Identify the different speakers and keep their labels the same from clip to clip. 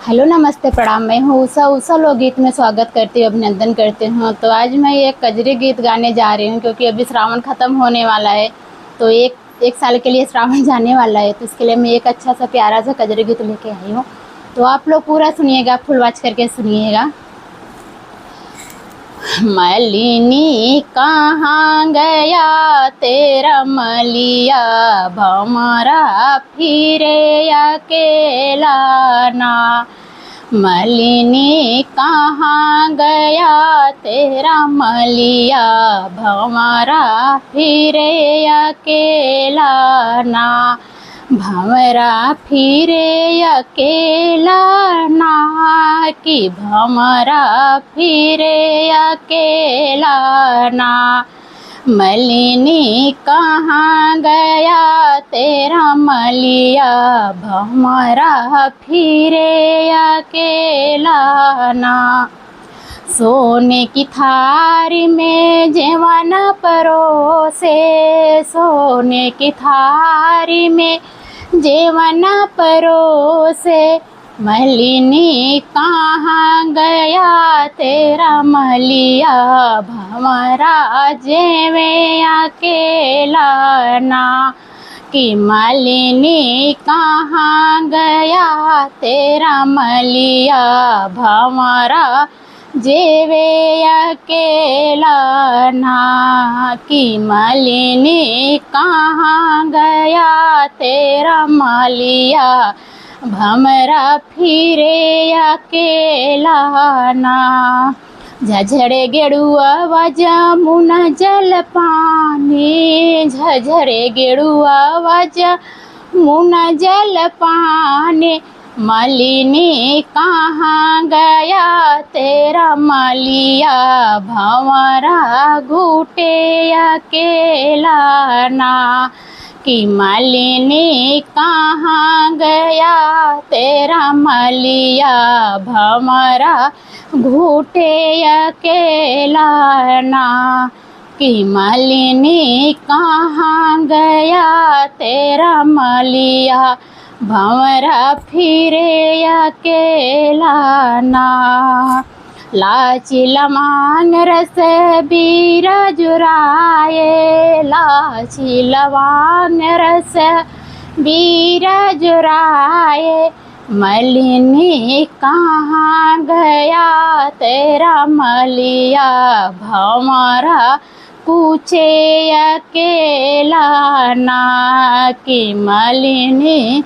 Speaker 1: Hello नमस्ते प्रणाम। मैं हूँ उषा। उषा लोकगीत में स्वागत करती हूँ, अभिनंदन करती हूँ। तो आज मैं एक कजरी गीत गाने जा रही हूँ क्योंकि अभी श्रावण ख़त्म होने वाला है। तो एक साल के लिए श्रावण जाने वाला है, तो इसके लिए मैं एक अच्छा सा प्यारा सा कजरी गीत लेके आई हूँ। तो आप लोग पूरा सुनिएगा, फुल वॉच करके सुनिएगा। मलिनी कहाँ गया तेरा मलिया, भंवरा फिरे अकेला ना। मलिनी कहाँ गया तेरा मलिया, भंवरा फिरे अकेला ना। भंवरा फिरे अकेला ना, कि भंवरा फिरे अकेला ना। मलिनी कहाँ गया तेरा मलिया, भंवरा फिरे अकेला ना। सोने की थारी में जेवन परोसे, सोने की थारी में जेवन परोसे। मलिनी कहाँ गया तेरा मलिया, भंवरा जेवे अकेला ना। कि मलिनी कहाँ गया तेरा मलिया, भंवरा जेवे अकेला ना। कि मलिनी कहाँ गया तेरा मलिया, भंवरा फिरे अकेला ना। झझरे गेड़ुआ जमुना जल पानी, झझरे गेड़ुआ जमुना जल पानी। मलिनी कहाँ गया तेरा मलिया, भंवरा घूटे अकेला ना। कि मलिनी कहाँ गया तेरा मलिया, भंवरा घूटे अकेला ना। कि मलिनी कहाँ गया तेरा मलिया, भंवरा फिरे अकेला ना। लाची लवांग रस बीरा जुराए, लाची लवांग रस बीरा जुराए। मलिनी कहाँ गया तेरा मलिया, भंवरा कूचे अकेला ना। कि मलिनी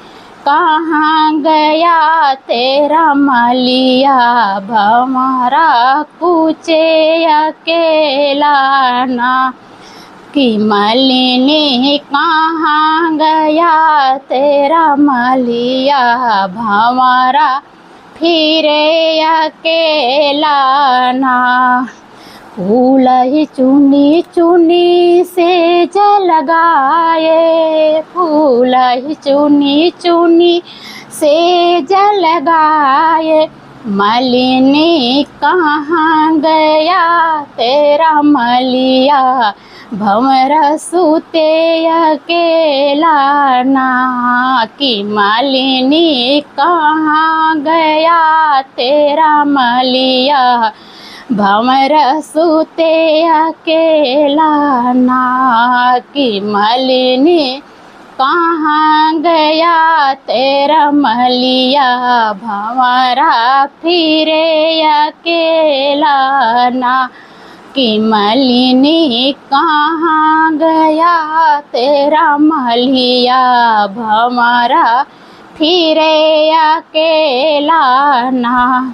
Speaker 1: कहाँ गया तेरा मलिया, भंवरा कूचे अकेला ना। कि मलिनी कहाँ गया तेरा मलिया, भंवरा फिरे अकेला ना। फूल ही चुनी चुनी से जलगाए, फूल ही चुनी चुनी से जलगाए। मलिनी कहाँ गया तेरा मलिया, भंवरा सूते अकेला ना। कि मलिनी कहाँ गया तेरा मलिया, भंवरा सूते अकेला ना। कि मलिनी कहाँ गया तेरा मलिया, भंवरा फिरे अकेला ना। कि मलिनी कहाँ गया तेरा मलिया, भंवरा फिरे अकेला ना।